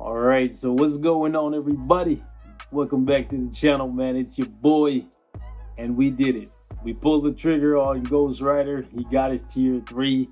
Alright, so what's going on, everybody? Welcome back to the channel, man. It's your boy, and we did it. We pulled the trigger on Ghost Rider. He got his tier 3,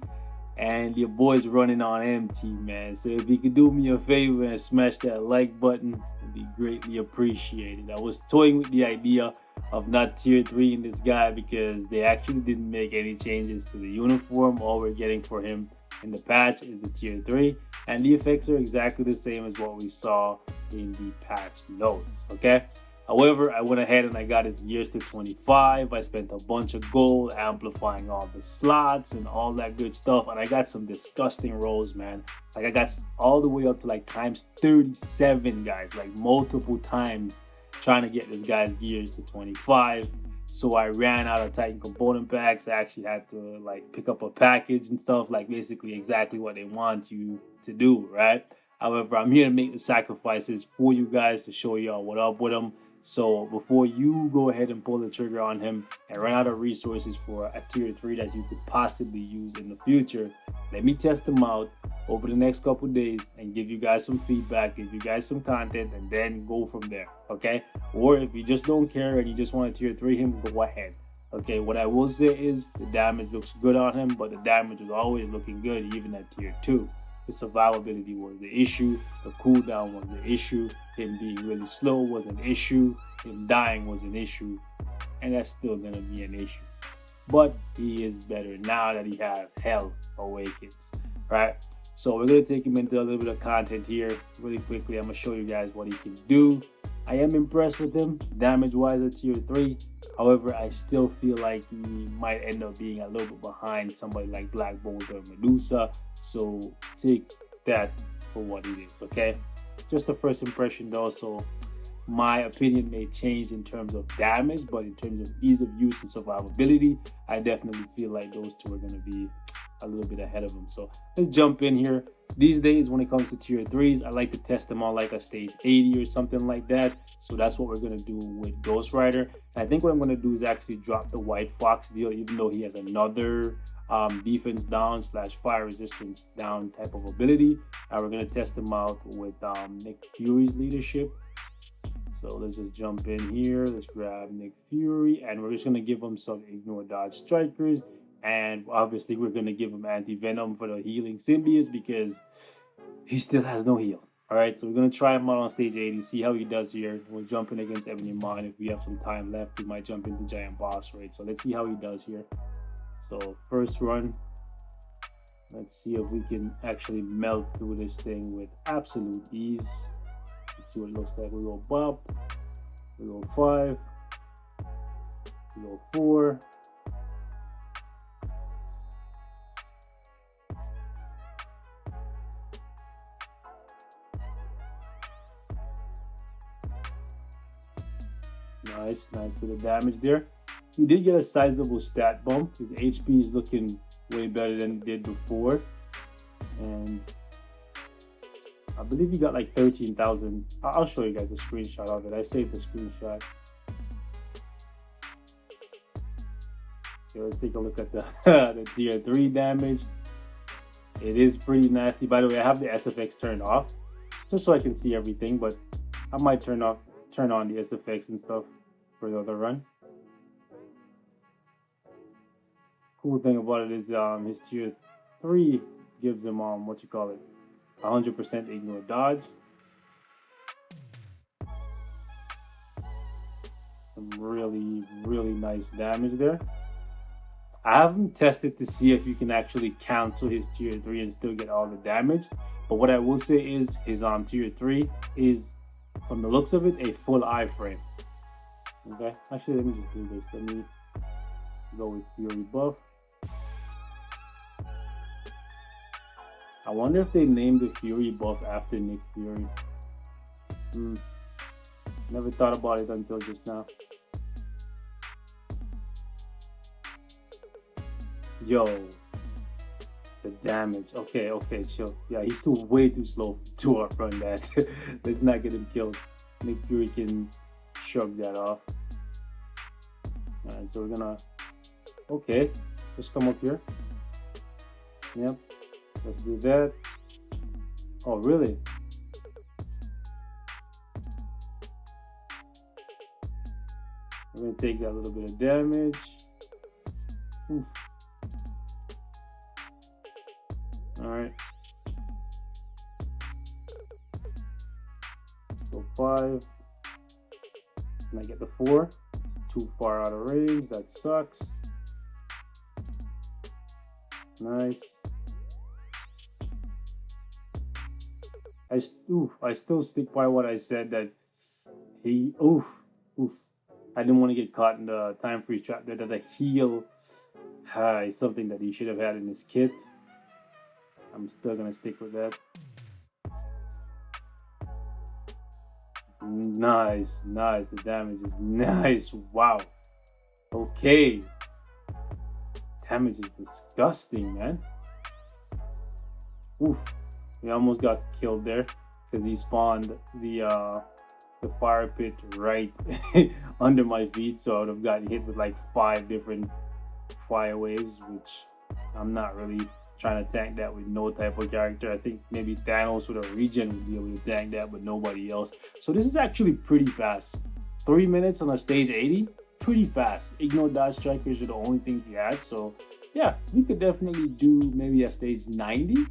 and your boy's running on empty, man. So if you could do me a favor and smash that like button, it'd be greatly appreciated. I was toying with the idea of not tier 3 in this guy because they actually didn't make any changes to the uniform. All we're getting for him in the patch is the tier 3, and the effects are exactly the same as what we saw in the patch notes. Okay, however, I went ahead and I got his years to 25. I spent a bunch of gold amplifying all the slots and all that good stuff, and I got some disgusting rolls, man. Like I got all the way up to like times 37, guys, like multiple times trying to get this guy's gears to 25. So I ran out of Titan component packs. I actually had to like pick up a package and stuff, like basically exactly what they want you to do, right? However, I'm here to make the sacrifices for you guys to show y'all what up with him. So before you go ahead and pull the trigger on him and run out of resources for a tier 3 that you could possibly use in the future, let me test them out over the next couple days and give you guys some feedback, give you guys some content, and then go from there, okay? Or if you just don't care and you just want to tier 3 him, go ahead. Okay, what I will say is the damage looks good on him, but the damage is always looking good even at tier 2. The survivability was the issue, the cooldown was the issue, him being really slow was an issue, him dying was an issue, and that's still gonna be an issue. But he is better now that he has Hell Awakens, right? So we're gonna take him into a little bit of content here really quickly. I'm gonna show you guys what he can do. I am impressed with him damage-wise at tier 3. However, I still feel like he might end up being a little bit behind somebody like Black Bolt or Medusa. So take that for what it is, okay? Just a first impression though, so my opinion may change in terms of damage, but in terms of ease of use and survivability, I definitely feel like those two are going to be a little bit ahead of him. So let's jump in here. These days when it comes to tier 3s, I like to test them on like a stage 80 or something like that. So that's what we're going to do with Ghost Rider. And I think what I'm going to do is actually drop the White Fox deal, even though he has another defense down / fire resistance down type of ability. And we're going to test him out with Nick Fury's leadership. So let's just jump in here. Let's grab Nick Fury, and we're just going to give him some ignore dodge strikers. And obviously we're going to give him anti-venom for the healing symbiotes because he still has no heal. All right, so we're going to try him out on stage 80, see how he does here. We're jumping against Ebony Maw. If we have some time left, we might jump into Giant Boss, right? So let's see how he does here. So first run, let's see if we can actually melt through this thing with absolute ease. Let's see what it looks like. We go bop, we go 5, we go 4. Nice bit of damage there. He did get a sizable stat bump. His HP is looking way better than it did before. And I believe he got like 13,000. I'll show you guys a screenshot of it. I saved the screenshot. Okay, let's take a look at the, the tier 3 damage. It is pretty nasty. By the way, I have the SFX turned off just so I can see everything, but I might turn on the SFX and stuff for the other run. Cool thing about it is his tier 3 gives him 100% ignore dodge. Some really nice damage there. I haven't tested to see if you can actually cancel his tier 3 and still get all the damage, but what I will say is his tier 3 is, from the looks of it, a full iframe. Okay, actually let me just do this. Let me go with Fury buff. I wonder if they named the Fury buff after Nick Fury. Never thought about it until just now. Yo, the damage. Okay, chill. Yeah, he's way too slow to outrun that. Let's not get him killed. Nick Fury can shrug that off. Alright, so we're gonna... Okay, just come up here. Yep, let's do that. Oh, really? We're gonna take that little bit of damage. Oof. All right. So 5. Can I get the 4? Too far out of range. That sucks. Nice. I still stick by what I said, that he I didn't want to get caught in the time freeze trap there. That the heal is something that he should have had in his kit. I'm still gonna stick with that. Nice. The damage is nice. Wow. Okay. Damage is disgusting, man. Oof. We almost got killed there because he spawned the fire pit right under my feet, so I would have gotten hit with like 5 different fire waves, which I'm not really trying to tank that with no type of character. I think maybe Thanos with a regen would be able to tank that, but nobody else. So this is actually pretty fast. 3 minutes on a stage 80, pretty fast. Ignore dodge strikers are the only things we had, so yeah, we could definitely do maybe a stage 90,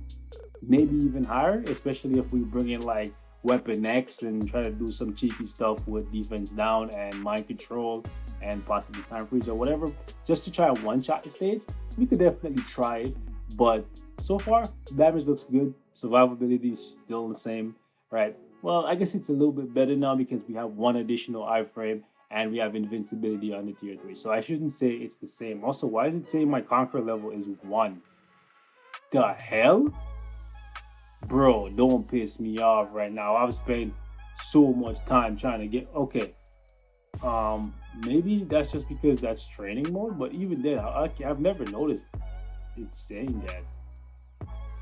maybe even higher, especially if we bring in like Weapon X and try to do some cheeky stuff with defense down and mind control and possibly time freeze or whatever, just to try to one-shot the stage. We could definitely try it, but so far damage looks good. Survivability is still the same, right? Well, I guess it's a little bit better now because we have 1 additional iframe and we have invincibility on the tier 3, so I shouldn't say it's the same. Also, why does it say my conqueror level is 1? The hell? Bro, don't piss me off right now. I've spent so much time trying to get... Okay. Maybe that's just because that's training mode, but even then, I've never noticed it saying that.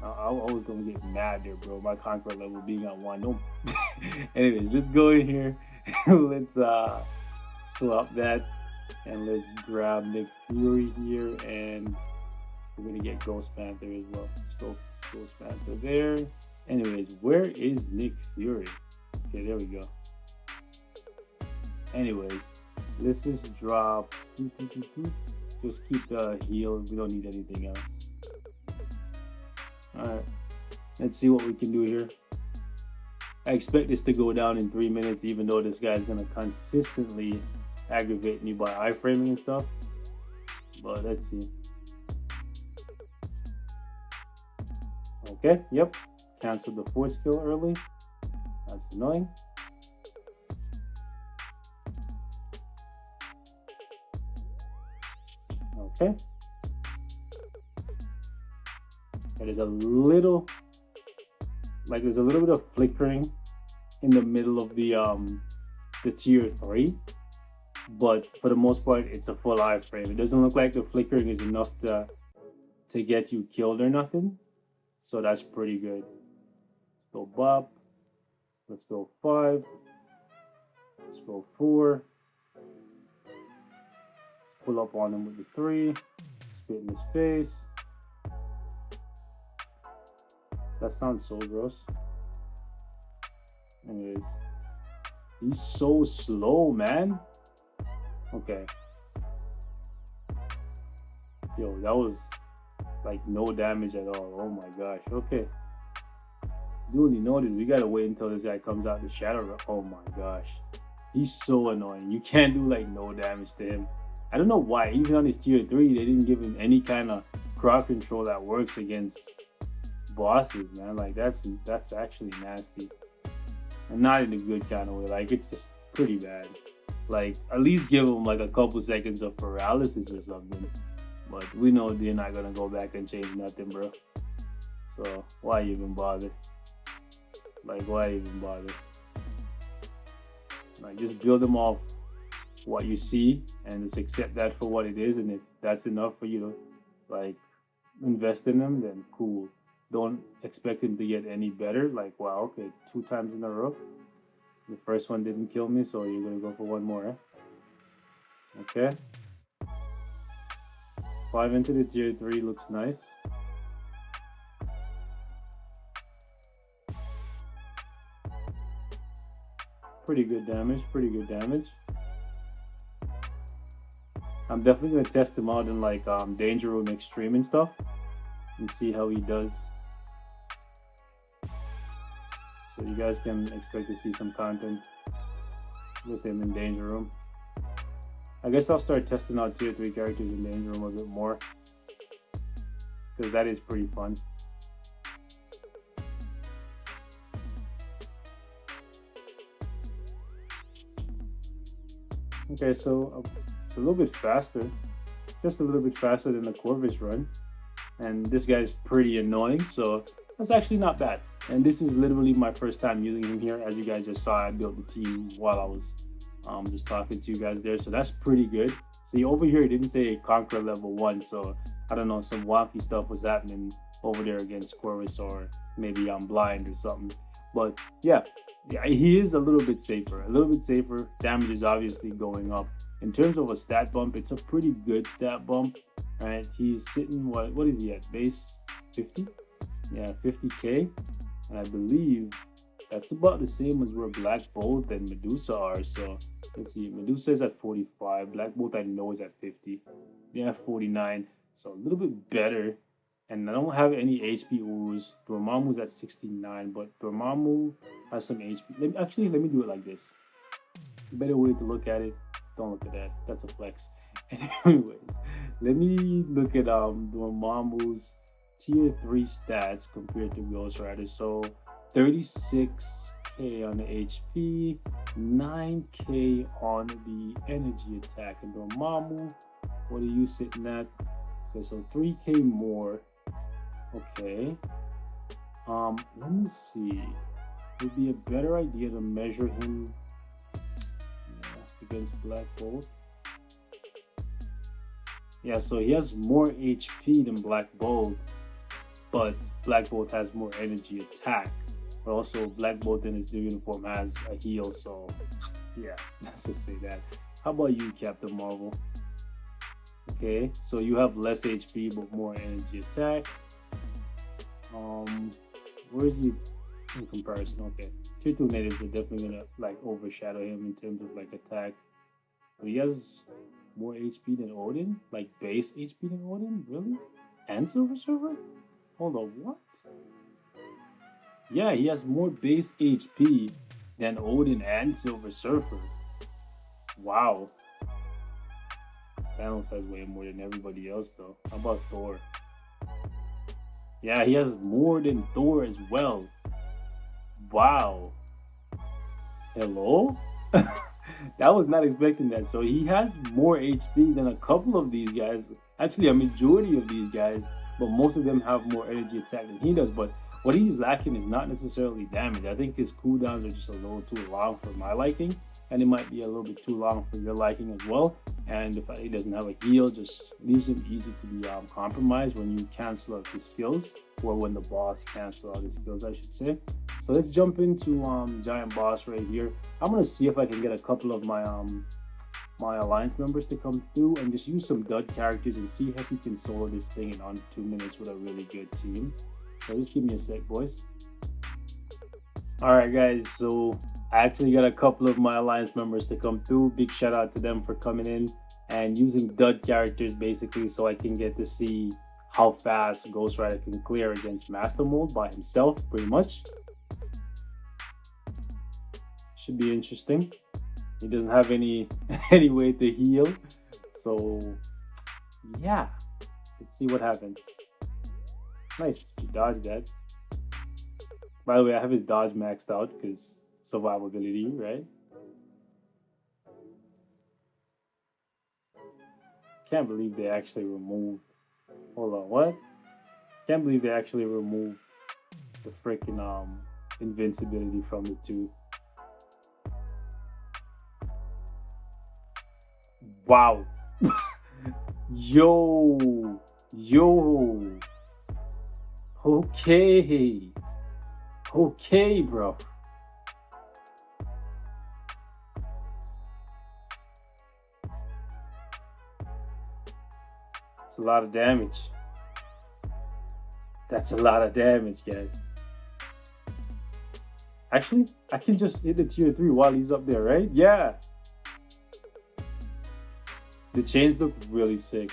I was gonna get mad there, bro. My conqueror level being at 1. No. Anyways, let's go in here. Let's swap that, and let's grab Nick Fury here, and we're gonna get Ghost Panther as well. Let's go Ghost Panther there. Anyways, where is Nick Fury? Okay, there we go. Anyways, let's just drop. Just keep the heal. We don't need anything else. Alright, let's see what we can do here. I expect this to go down in 3 minutes, even though this guy's gonna consistently aggravate me by iframing and stuff. But let's see. Okay, yep. Cancel the 4 skill early. That's annoying. Okay. There's a little bit of flickering in the middle of the tier 3, but for the most part it's a full iframe. It doesn't look like the flickering is enough to get you killed or nothing, so that's pretty good. Let's go bop. Let's go 5. Let's go 4. Let's pull up on him with the 3. Spit in his face. That sounds so gross. Anyways, he's so slow, man. Okay. Yo, that was like no damage at all. Oh my gosh. Okay. Duly noted. We gotta wait until this guy comes out the shadow. Oh my gosh. He's so annoying. You can't do like no damage to him. I don't know why. Even on his tier 3, they didn't give him any kind of crowd control that works against bosses, man. Like that's actually nasty, and not in a good kind of way. Like it's just pretty bad. Like at least give them like a couple seconds of paralysis or something, but we know they're not gonna go back and change nothing, bro. So why even bother? Like why even bother? Like just build them off what you see and just accept that for what it is, and if that's enough for you to like invest in them, then cool. Don't expect him to get any better. Like, wow, okay, 2 times in a row. The first one didn't kill me, so you're gonna go for 1 more, eh? Okay. 5 into the tier 3 looks nice. Pretty good damage, pretty good damage. I'm definitely gonna test him out in like Danger Room Extreme and stuff, and see how he does. So you guys can expect to see some content with him in Danger Room. I guess I'll start testing out tier 3 characters in Danger Room a bit more, because that is pretty fun. Okay, so it's a little bit faster, just a little bit faster than the Corvus run, and this guy's pretty annoying, so that's actually not bad. And this is literally my first time using him here. As you guys just saw, I built the team while I was just talking to you guys there, so that's pretty good. See, over here it didn't say Conqueror level 1, so I don't know, some wonky stuff was happening over there against Corvus, or maybe I'm blind or something. But yeah, he is a little bit safer. Damage is obviously going up. In terms of a stat bump, it's a pretty good stat bump. Right? He's sitting, what is he at? Base 50? Yeah, 50k. And I believe that's about the same as where Black Bolt and Medusa are. So let's see, Medusa is at 45. Black Bolt I know is at 50. Yeah, 49. So a little bit better. And I don't have any HP Urus. Dormammu's at 69, but Dormammu has some HP. Let me do it like this. Better way to look at it. Don't look at that. That's a flex. Anyways, let me look at Dormammu's tier 3 stats compared to Ghost Rider. So 36k on the HP, 9k on the energy attack. And Dormammu, what are you sitting at? Okay, so 3k more. Okay. Let me see. It would be a better idea to measure him against Black Bolt. Yeah, so he has more HP than Black Bolt, but Black Bolt has more energy attack. But also Black Bolt in his new uniform has a heal, so yeah, let's just say that. How about you, Captain Marvel? Okay, so you have less HP but more energy attack. Where is he in comparison? Okay, tier 2 natives are definitely gonna like overshadow him in terms of like attack. But he has more HP than Odin, like base HP than Odin, really? And Silver Surfer? Hold on, what? Yeah, he has more base HP than Odin and Silver Surfer. Wow. Thanos has way more than everybody else though. How about Thor? Yeah, he has more than Thor as well. Wow. Hello? I was not expecting that. So he has more HP than a couple of these guys. Actually, a majority of these guys. But most of them have more energy attack than he does. But what he's lacking is not necessarily damage. I think his cooldowns are just a little too long for my liking. And it might be a little bit too long for your liking as well. And the fact he doesn't have a heal just leaves him easy to be compromised when you cancel out his skills, or when the boss cancels out his skills, I should say. So let's jump into Giant Boss right here. I'm gonna see if I can get a couple of my my alliance members to come through and just use some dud characters and see if we can solo this thing in under 2 minutes with a really good team. So just give me a sec, boys. Alright guys, so I actually got a couple of my alliance members to come through. Big shout out to them for coming in and using dud characters basically, so I can get to see how fast Ghost Rider can clear against Master Mold by himself, pretty much. Should be interesting. He doesn't have any way to heal, so yeah, let's see what happens. Nice, he dodged that. By the way, I have his dodge maxed out because survivability, right? Can't believe they actually removed. Hold on, what? Can't believe they actually removed the freaking invincibility from the two. Wow. Yo. Okay, bro. It's a lot of damage. That's a lot of damage, guys. Actually, I can just hit the tier 3 while he's up there, right? Yeah. The chains look really sick.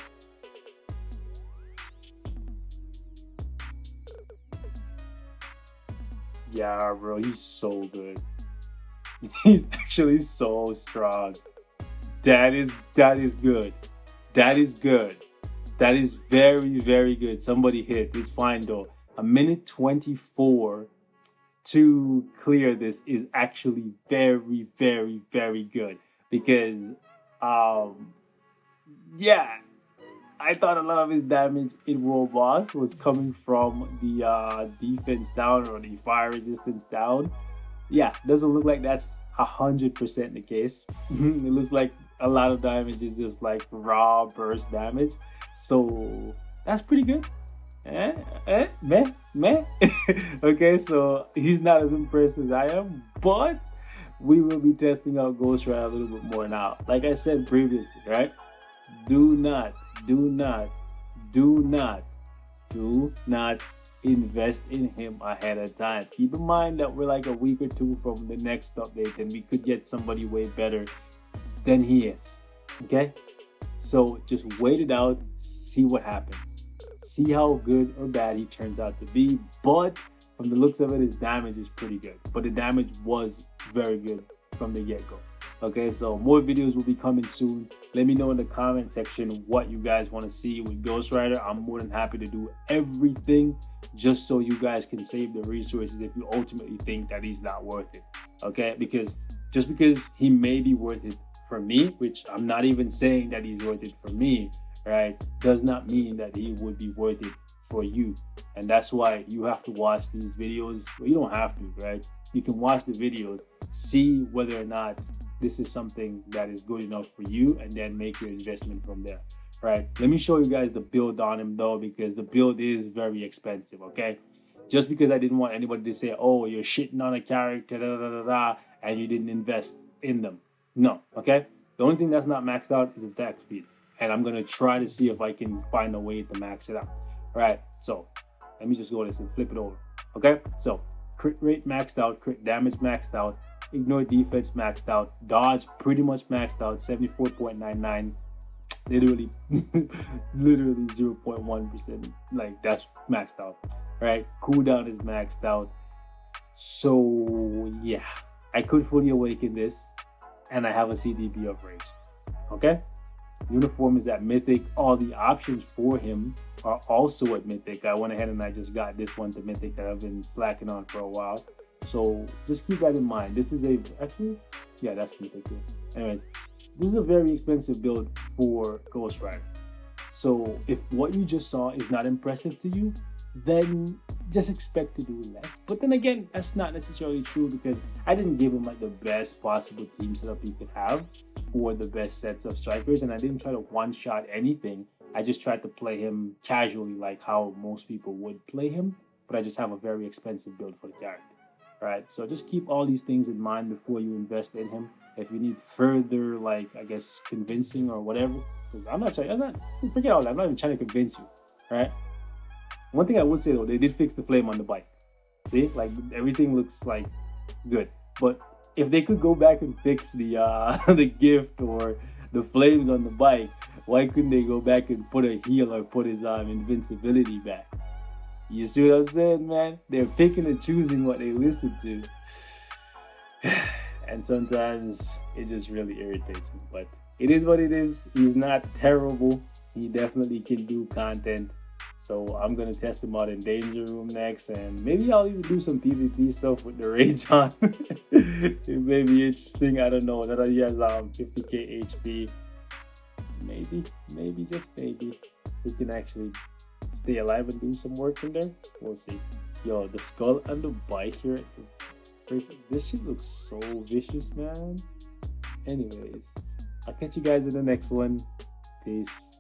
Yeah, bro, he's so good. He's actually so strong. That is good. That is good. That is very, very good. Somebody hit. It's fine though. A minute 24 to clear this is actually very, very, very good. Because yeah, I thought a lot of his damage in World Boss was coming from the defense down or the fire resistance down. Yeah, doesn't look like that's 100% the case. It looks like a lot of damage is just like raw burst damage. So that's pretty good. Meh. Okay, so he's not as impressed as I am, but we will be testing out Ghost Rider a little bit more now. Like I said previously, right? Do not invest in him ahead of time. Keep in mind that we're like a week or two from the next update and we could get somebody way better than he is. Okay? So just wait it out, see what happens. See how good or bad he turns out to be. But from the looks of it, his damage is pretty good. But the damage was very good from the get-go. Okay, so more videos will be coming soon. Let me know in the comment section what you guys want to see with Ghost Rider. I'm more than happy to do everything just so you guys can save the resources if you ultimately think that he's not worth it. Okay, because just because he may be worth it for me, which I'm not even saying that he's worth it for me, right, does not mean that he would be worth it for you. And that's why you have to watch these videos. Well, you don't have to, right? You can watch the videos, see whether or not this is something that is good enough for you, and then make your investment from there, right? Let me show you guys the build on him though, because the build is very expensive, okay? Just because I didn't want anybody to say, oh, you're shitting on a character, and you didn't invest in them. No, okay? The only thing that's not maxed out is his attack speed, and I'm gonna try to see if I can find a way to max it out. All right, so let me just go this and flip it over, okay? So crit rate maxed out, crit damage maxed out, ignore defense maxed out, dodge pretty much maxed out, 74.99, literally 0.1%, like that's maxed out, right? Cooldown is maxed out. So yeah, I could fully awaken this and I have a CDP of rage. Okay, uniform is at Mythic. All the options for him are also at Mythic. I went ahead and I just got this one to Mythic that I've been slacking on for a while. So just keep that in mind. This is yeah, that's Mythic too. Anyways, this is a very expensive build for Ghost Rider. So if what you just saw is not impressive to you, then just expect to do less. But then again, that's not necessarily true, because I didn't give him like the best possible team setup he could have or the best sets of strikers, and I didn't try to one-shot anything. I just tried to play him casually, like how most people would play him, but I just have a very expensive build for the character. Right, so just keep all these things in mind before you invest in him. If you need further, like, I guess, convincing or whatever, because forget all that. I'm not even trying to convince you, right? One thing I would say though, they did fix the flame on the bike. See, like everything looks like good. But if they could go back and fix the the gift or the flames on the bike, why couldn't they go back and put a heal or put his invincibility back? You see what I'm saying, man? They're picking and choosing what they listen to. And sometimes it just really irritates me. But it is what it is. He's not terrible. He definitely can do content. So I'm going to test him out in Danger Room next. And maybe I'll even do some PvP stuff with the Rage on. It may be interesting. I don't know. That he has 50k HP. Maybe, just maybe, he can actually stay alive and do some work in there. We'll see. Yo, the skull and the bike here. This shit looks so vicious, man. Anyways, I'll catch you guys in the next one. Peace.